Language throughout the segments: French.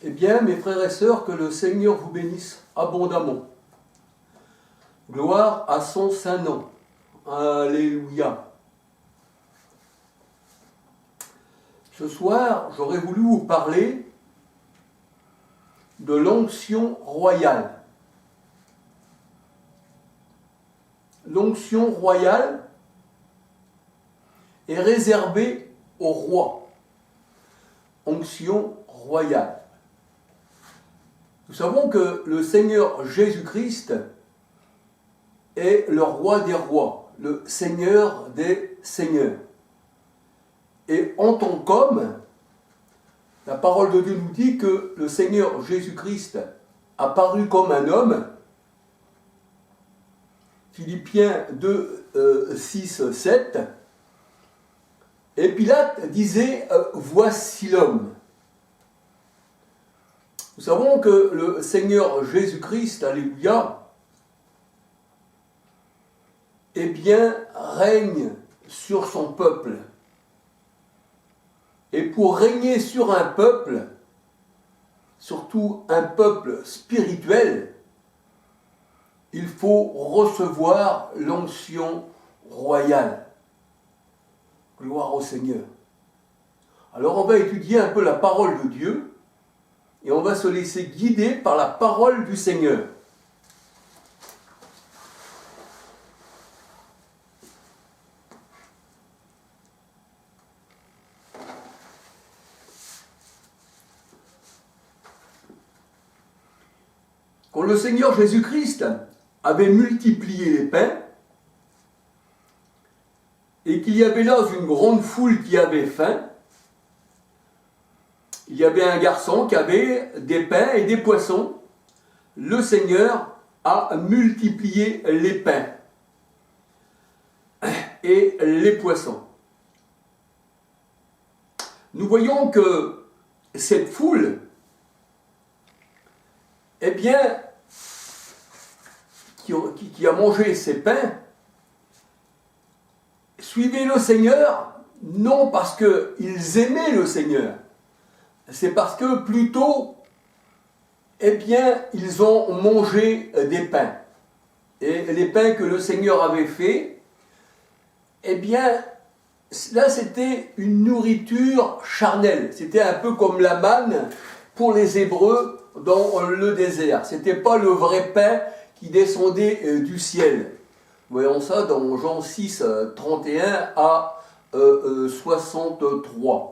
Eh bien, mes frères et sœurs, que le Seigneur vous bénisse abondamment. Gloire à son saint nom. Alléluia. Ce soir, j'aurais voulu vous parler de l'onction royale. L'onction royale est réservée au roi. Onction royale. Nous savons que le Seigneur Jésus-Christ est le roi des rois, le Seigneur des seigneurs. Et en tant qu'homme, la parole de Dieu nous dit que le Seigneur Jésus-Christ a paru comme un homme. Philippiens 2, 6, 7. Et Pilate disait « Voici l'homme ». Nous savons que le Seigneur Jésus-Christ, alléluia, eh bien, règne sur son peuple. Et pour régner sur un peuple, surtout un peuple spirituel, il faut recevoir l'onction royale. Gloire au Seigneur. Alors on va étudier un peu la parole de Dieu et on va se laisser guider par la parole du Seigneur. Quand le Seigneur Jésus-Christ avait multiplié les pains, et qu'il y avait là une grande foule qui avait faim, il y avait un garçon qui avait des pains et des poissons. Le Seigneur a multiplié les pains et les poissons. Nous voyons que cette foule, eh bien, qui a mangé ces pains, suivait le Seigneur, non parce qu'ils aimaient le Seigneur, c'est parce que plutôt, eh bien, ils ont mangé des pains. Et les pains que le Seigneur avait faits, eh bien, là c'était une nourriture charnelle. C'était un peu comme la manne pour les Hébreux dans le désert. C'était pas le vrai pain qui descendait du ciel. Voyons ça dans Jean 6, 31 à 63.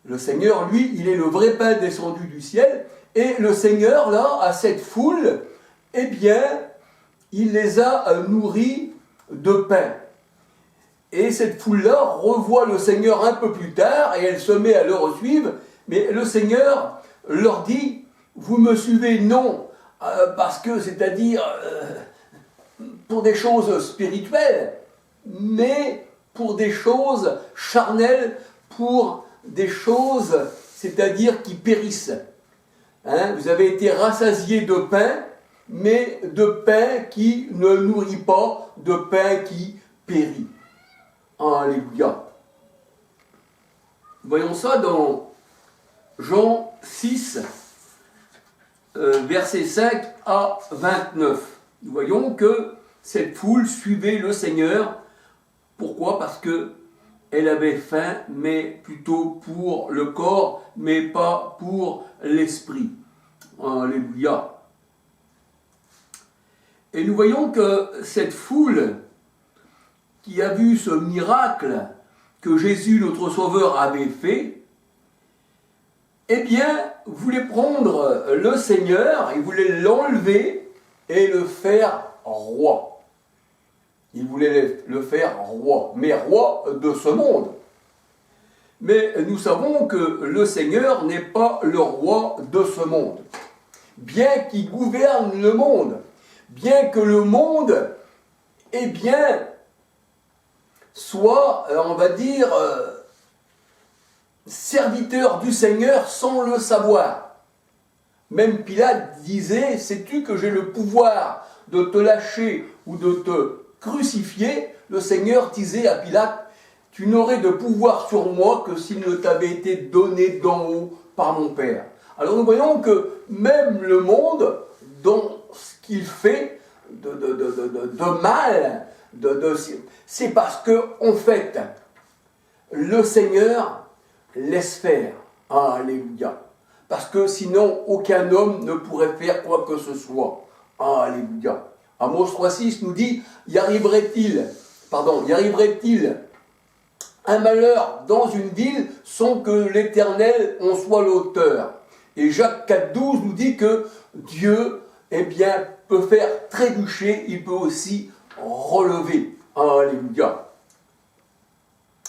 Le Seigneur, lui, il est le vrai pain descendu du ciel, et le Seigneur, là, à cette foule, eh bien, il les a nourris de pain. Et cette foule-là revoit le Seigneur un peu plus tard, et elle se met à le suivre, mais le Seigneur leur dit, vous me suivez non, parce que, c'est-à-dire, pour des choses spirituelles, mais pour des choses charnelles, pour des choses, c'est-à-dire qui périssent. Hein, vous avez été rassasiés de pain, mais de pain qui ne nourrit pas, de pain qui périt. Alléluia. Voyons ça dans Jean 6, versets 5 à 29. Nous voyons que cette foule suivait le Seigneur. Pourquoi ? Parce qu'elle avait faim, mais plutôt pour le corps, mais pas pour l'esprit. Alléluia. Et nous voyons que cette foule qui a vu ce miracle que Jésus, notre Sauveur, avait fait, eh bien, voulait prendre le Seigneur, il voulait l'enlever et le faire roi. Il voulait le faire roi, mais roi de ce monde. Mais nous savons que le Seigneur n'est pas le roi de ce monde. Bien qu'il gouverne le monde, bien que le monde, eh bien, soit, on va dire, serviteur du Seigneur sans le savoir. Même Pilate disait, sais-tu que j'ai le pouvoir de te lâcher ou de te crucifié, le Seigneur disait à Pilate, tu n'aurais de pouvoir sur moi que s'il ne t'avait été donné d'en haut par mon Père. Alors nous voyons que même le monde, dans ce qu'il fait de mal, c'est parce que, en fait, le Seigneur laisse faire. Alléluia. Parce que sinon, aucun homme ne pourrait faire quoi que ce soit. Alléluia. Amos 3,6 nous dit, y arriverait-il un malheur dans une ville sans que l'Éternel en soit l'auteur? Et Jacques 4,12 nous dit que Dieu, peut faire trébucher, il peut aussi relever. Alléluia.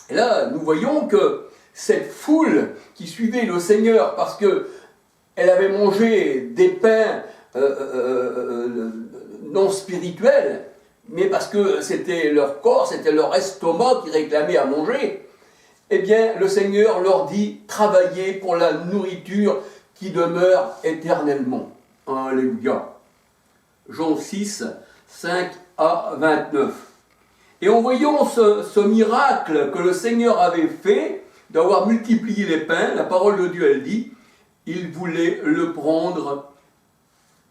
Et là, nous voyons que cette foule qui suivait le Seigneur parce qu'elle avait mangé des pains non spirituels, mais parce que c'était leur corps, c'était leur estomac qui réclamait à manger, le Seigneur leur dit « Travaillez pour la nourriture qui demeure éternellement. » Alléluia. Jean 6, 5 à 29. Et en voyant ce miracle que le Seigneur avait fait, d'avoir multiplié les pains, la parole de Dieu, elle dit, il voulait le prendre,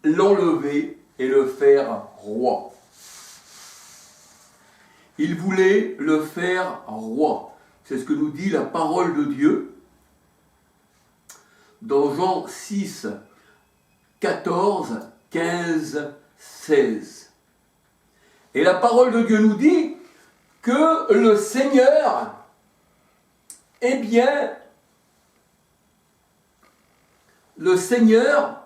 l'enlever et le faire roi. Il voulait le faire roi. C'est ce que nous dit la parole de Dieu dans Jean 6, 14, 15, 16. Et la parole de Dieu nous dit que le Seigneur, le Seigneur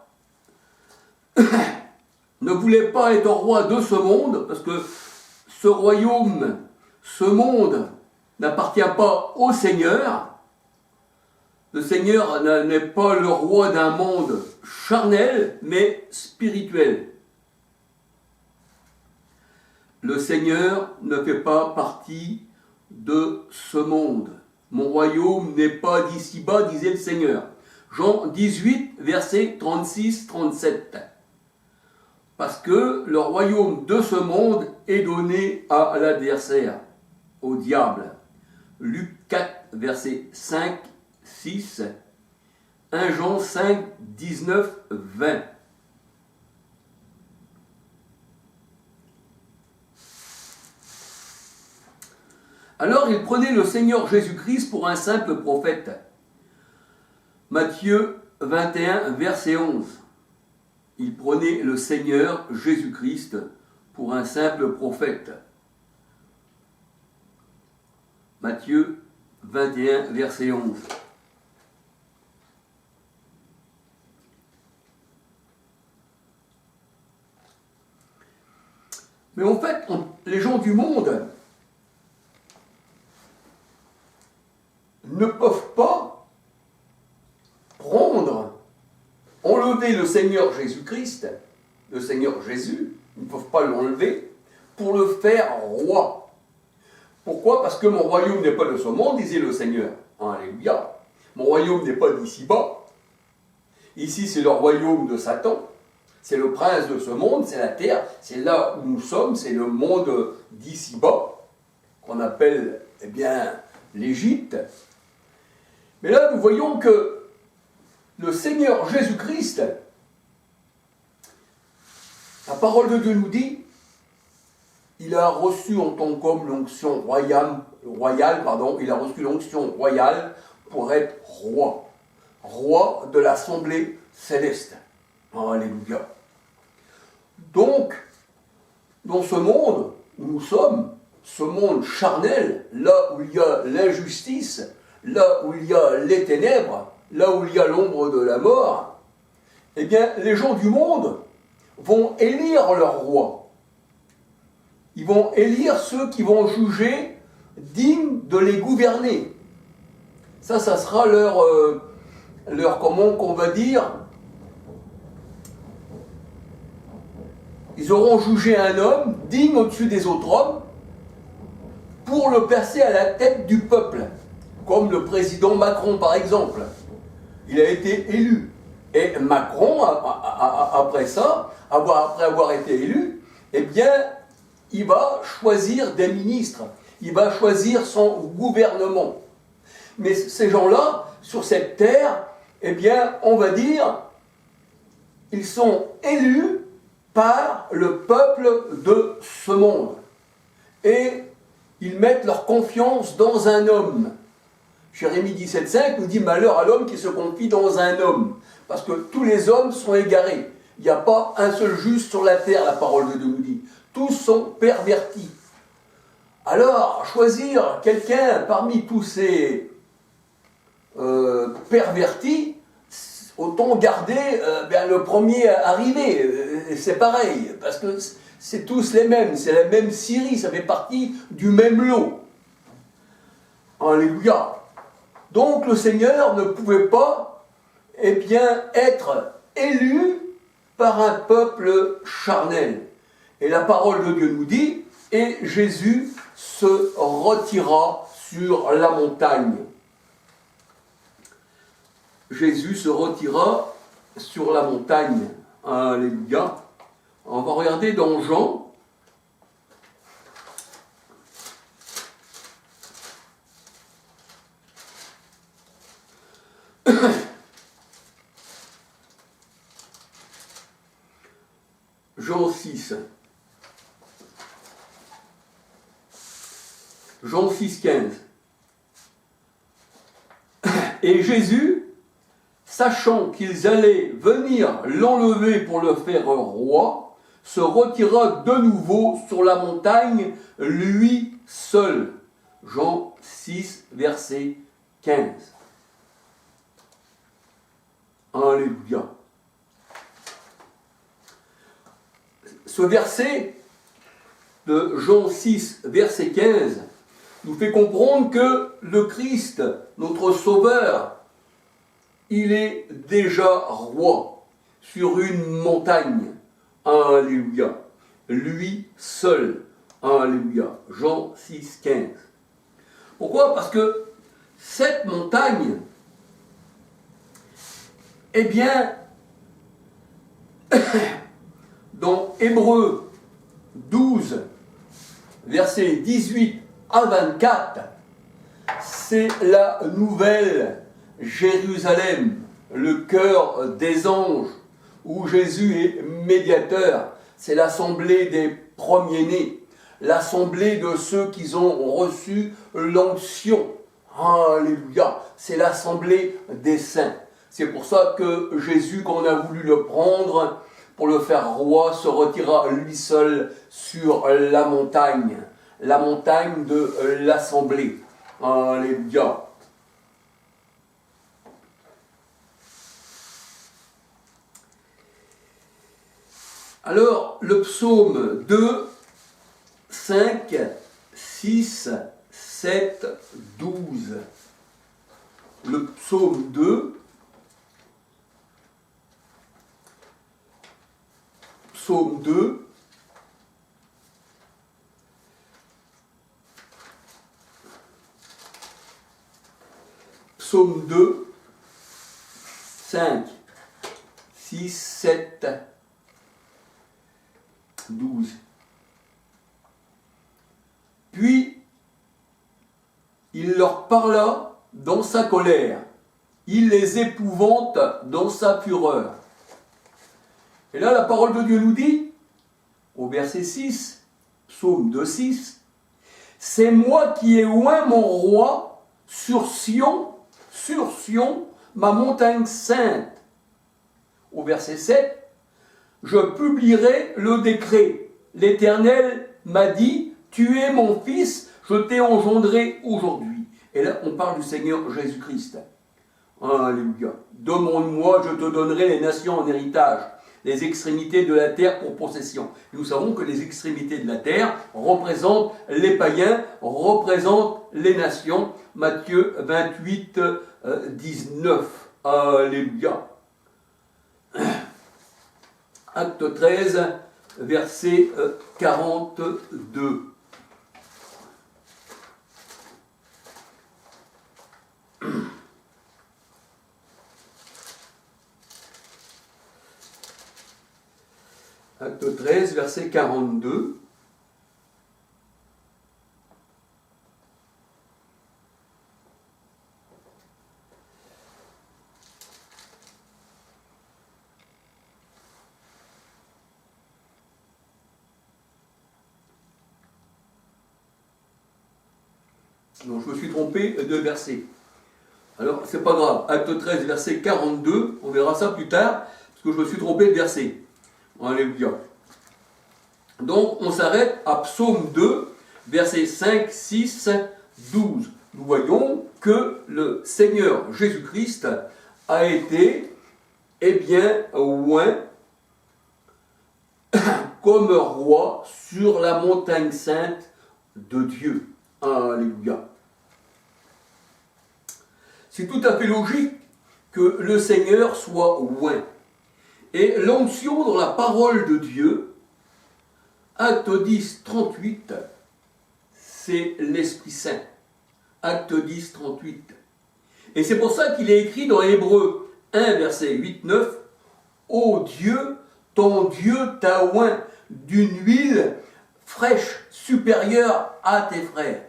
ne voulait pas être roi de ce monde, parce que ce royaume, ce monde n'appartient pas au Seigneur. Le Seigneur n'est pas le roi d'un monde charnel, mais spirituel. Le Seigneur ne fait pas partie de ce monde. Mon royaume n'est pas d'ici-bas, disait le Seigneur. Jean 18, versets 36-37. Parce que le royaume de ce monde est donné à l'adversaire, au diable. Luc 4, versets 5, 6. 1 Jean 5, 19, 20. Alors il prenait le Seigneur Jésus-Christ pour un simple prophète. Matthieu 21, verset 11. Il prenait le Seigneur Jésus-Christ pour un simple prophète. Matthieu 21, verset 11. Mais en fait, les gens du monde ne peuvent pas enlever le Seigneur Jésus-Christ, le Seigneur Jésus, ils ne peuvent pas l'enlever pour le faire roi. Pourquoi? Parce que mon royaume n'est pas de ce monde, disait le Seigneur. Alléluia. Mon royaume n'est pas d'ici-bas. Ici, c'est le royaume de Satan. C'est le prince de ce monde, c'est la terre, c'est là où nous sommes, c'est le monde d'ici-bas, qu'on appelle, l'Égypte. Mais là, nous voyons que le Seigneur Jésus-Christ, la parole de Dieu nous dit, il a reçu en tant qu'homme l'onction royale, il a reçu l'onction royale pour être roi de l'assemblée céleste. Alléluia. Donc, dans ce monde où nous sommes, ce monde charnel, là où il y a l'injustice, là où il y a les ténèbres, là où il y a l'ombre de la mort, les gens du monde vont élire leur roi. Ils vont élire ceux qui vont juger dignes de les gouverner. Ça sera leur comment qu'on va dire, ils auront jugé un homme digne au-dessus des autres hommes pour le placer à la tête du peuple, comme le président Macron par exemple. Il a été élu. Et Macron, après avoir été élu, il va choisir des ministres, il va choisir son gouvernement. Mais ces gens-là, sur cette terre, eh bien, on va dire, ils sont élus par le peuple de ce monde. Et ils mettent leur confiance dans un homme. Jérémie 17,5 nous dit « Malheur à l'homme qui se confie dans un homme ». Parce que tous les hommes sont égarés. Il n'y a pas un seul juste sur la terre, la parole de Dieu nous dit. Tous sont pervertis. Alors, choisir quelqu'un parmi tous ces pervertis, autant garder le premier arrivé. C'est pareil, parce que c'est tous les mêmes, c'est la même Syrie, ça fait partie du même lot. Alléluia. Donc le Seigneur ne pouvait pas être élu par un peuple charnel. Et la parole de Dieu nous dit, et Jésus se retira sur la montagne. Jésus se retira sur la montagne. Alléluia. On va regarder dans Jean. Jean 6. Jean 6, 15. Et Jésus, sachant qu'ils allaient venir l'enlever pour le faire roi, se retira de nouveau sur la montagne, lui seul. Jean 6, verset 15. Alléluia. Ce verset de Jean 6, verset 15, nous fait comprendre que le Christ, notre Sauveur, il est déjà roi sur une montagne. Alléluia. Lui seul. Alléluia. Jean 6, 15. Pourquoi? Parce que cette montagne, eh bien, dans Hébreux 12, versets 18 à 24, c'est la nouvelle Jérusalem, le cœur des anges, où Jésus est médiateur. C'est l'assemblée des premiers-nés, l'assemblée de ceux qui ont reçu l'onction. Alléluia, c'est l'assemblée des saints. C'est pour ça que Jésus, quand on a voulu le prendre pour le faire roi, se retira lui seul sur la montagne de l'assemblée. Alléluia. Alors, le psaume 2, 5, 6, 7, 12. Le psaume 2, psaume 2, psaume 2, 5, 6, 7, 12. Puis, il leur parla dans sa colère, il les épouvante dans sa fureur. Et là, la parole de Dieu nous dit, au verset 6, psaume 2, 6, « C'est moi qui ai oint mon roi sur Sion, ma montagne sainte. » Au verset 7, « Je publierai le décret. L'Éternel m'a dit, tu es mon fils, je t'ai engendré aujourd'hui. » Et là, on parle du Seigneur Jésus-Christ. Alléluia. « Demande-moi, je te donnerai les nations en héritage, les extrémités de la terre pour possession. » Et nous savons que les extrémités de la terre représentent les païens, représentent les nations. Matthieu 28, 19. Alléluia. Acte 13, verset 42. Acte 13, verset 42. Donc je me suis trompé de verset. Alors, c'est pas grave. Acte 13, verset 42, on verra ça plus tard, parce que je me suis trompé de verset. Alléluia. Donc, on s'arrête à Psaume 2, versets 5, 6, 12. Nous voyons que le Seigneur Jésus-Christ a été, eh bien, oint comme roi sur la montagne sainte de Dieu. Alléluia. C'est tout à fait logique que le Seigneur soit oint. Et l'onction dans la parole de Dieu, Acte 10, 38, c'est l'Esprit Saint. Acte 10, 38. Et c'est pour ça qu'il est écrit dans Hébreux 1, verset 8, 9, « Ô Dieu, ton Dieu t'a oint d'une huile fraîche, supérieure à tes frères. »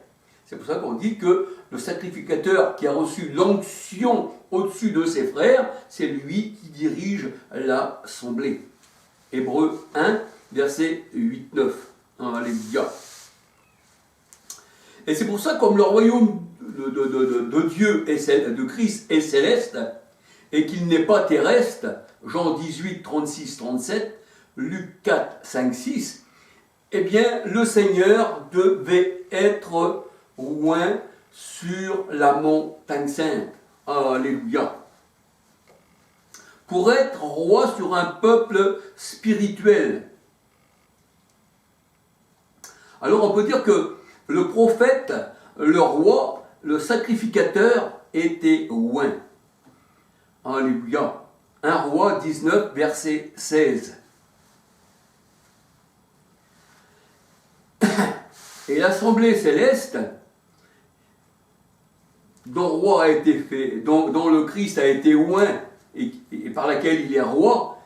C'est pour ça qu'on dit que le sacrificateur qui a reçu l'onction au-dessus de ses frères, c'est lui qui dirige l'assemblée. Hébreux 1, verset 8-9. Alléluia. Et c'est pour ça, comme le royaume de Dieu et de Christ est céleste, et qu'il n'est pas terrestre, Jean 18, 36, 37, Luc 4, 5, 6, eh bien, le Seigneur devait être oint sur la montagne sainte. Alléluia. Pour être roi sur un peuple spirituel. Alors on peut dire que le prophète, le roi, le sacrificateur était oint. Alléluia. 1 Roi 19, verset 16. Et l'assemblée céleste, dont le Christ a été oint et par laquelle il est roi,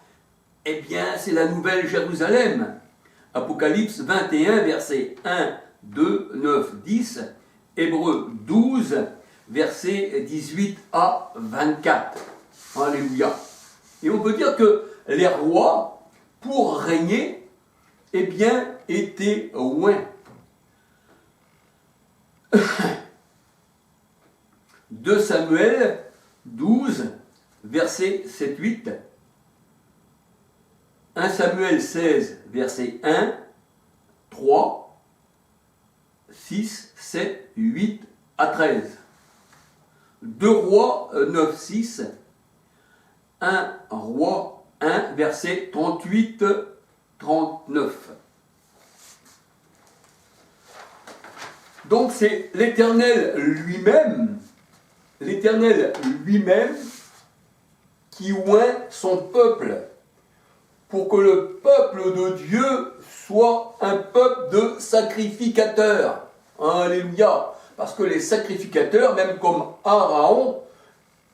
eh bien c'est la nouvelle Jérusalem. Apocalypse 21, versets 1, 2, 9, 10, Hébreux 12, versets 18 à 24. Alléluia. Et on peut dire que les rois, pour régner, eh bien, étaient oints. 2 Samuel 12, versets 7-8. 1 Samuel 16, versets 1, 3, 6, 7, 8 à 13. 2 Rois 9, 6. 1 Roi 1, verset 38, 39. Donc c'est l'Éternel lui-même qui oint son peuple, pour que le peuple de Dieu soit un peuple de sacrificateurs. Alléluia. Parce que les sacrificateurs, même comme Aaron,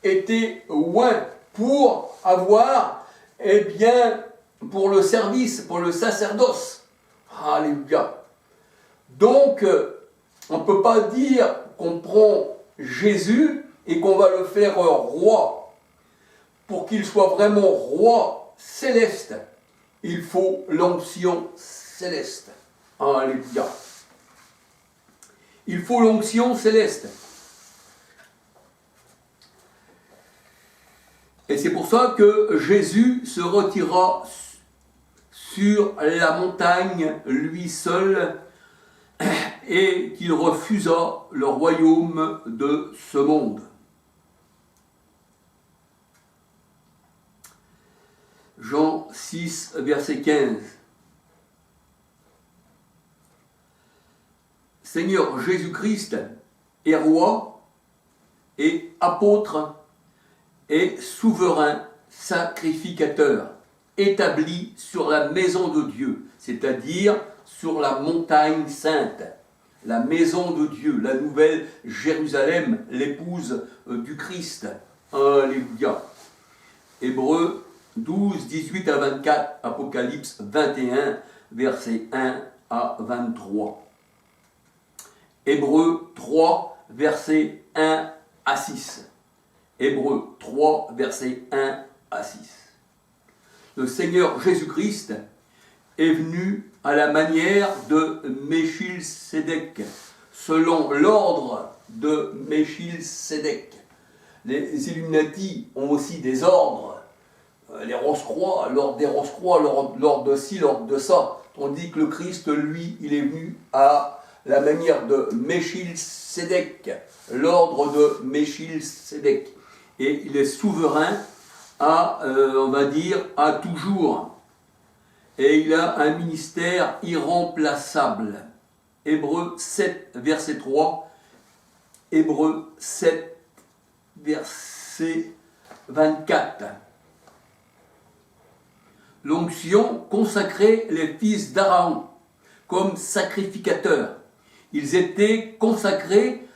étaient oints pour avoir, eh bien, pour le service, pour le sacerdoce. Alléluia. Donc, on ne peut pas dire qu'on prend Jésus et qu'on va le faire roi. Pour qu'il soit vraiment roi céleste, il faut l'onction céleste. Alléluia. Il faut l'onction céleste. Et c'est pour ça que Jésus se retira sur la montagne, lui seul, et qu'il refusa le royaume de ce monde. Jean 6, verset 15. Seigneur Jésus-Christ est roi et apôtre et souverain sacrificateur, établi sur la maison de Dieu, c'est-à-dire sur la montagne sainte, la maison de Dieu, la nouvelle Jérusalem, l'épouse du Christ. Alléluia. Hébreux 12, 18 à 24, Apocalypse 21, versets 1 à 23. Hébreux 3, versets 1 à 6. Hébreux 3, versets 1 à 6. Le Seigneur Jésus-Christ est venu à la manière de Melchisédek, selon l'ordre de Melchisedec. Les Illuminati ont aussi des ordres, les Rose-Croix, l'ordre des Rose-Croix, l'ordre de ci, l'ordre de ça. Tandis que le Christ, lui, il est venu à la manière de Melchisedec, l'ordre de Melchisedec. Et il est souverain à, on va dire, à toujours. Et il a un ministère irremplaçable. Hébreux 7, verset 3. Hébreux 7, verset 24. L'onction consacrait les fils d'Aaron comme sacrificateurs. Ils étaient consacrés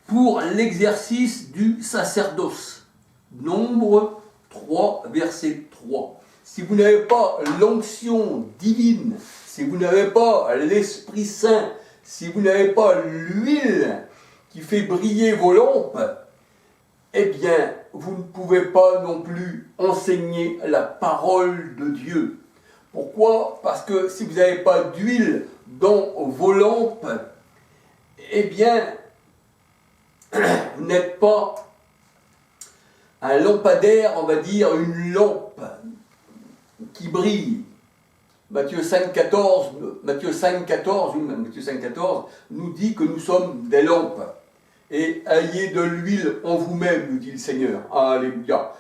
pour l'exercice du sacerdoce. Nombre 3, verset 3. Si vous n'avez pas l'onction divine, si vous n'avez pas l'Esprit Saint, si vous n'avez pas l'huile qui fait briller vos lampes, eh bien, vous ne pouvez pas non plus enseigner la parole de Dieu. Pourquoi? Parce que si vous n'avez pas d'huile dans vos lampes, eh bien, vous n'êtes pas un lampadaire, on va dire, une lampe qui brille. Matthieu 5,14 nous dit que nous sommes des lampes. Et ayez de l'huile en vous-même, nous dit le Seigneur. Alléluia.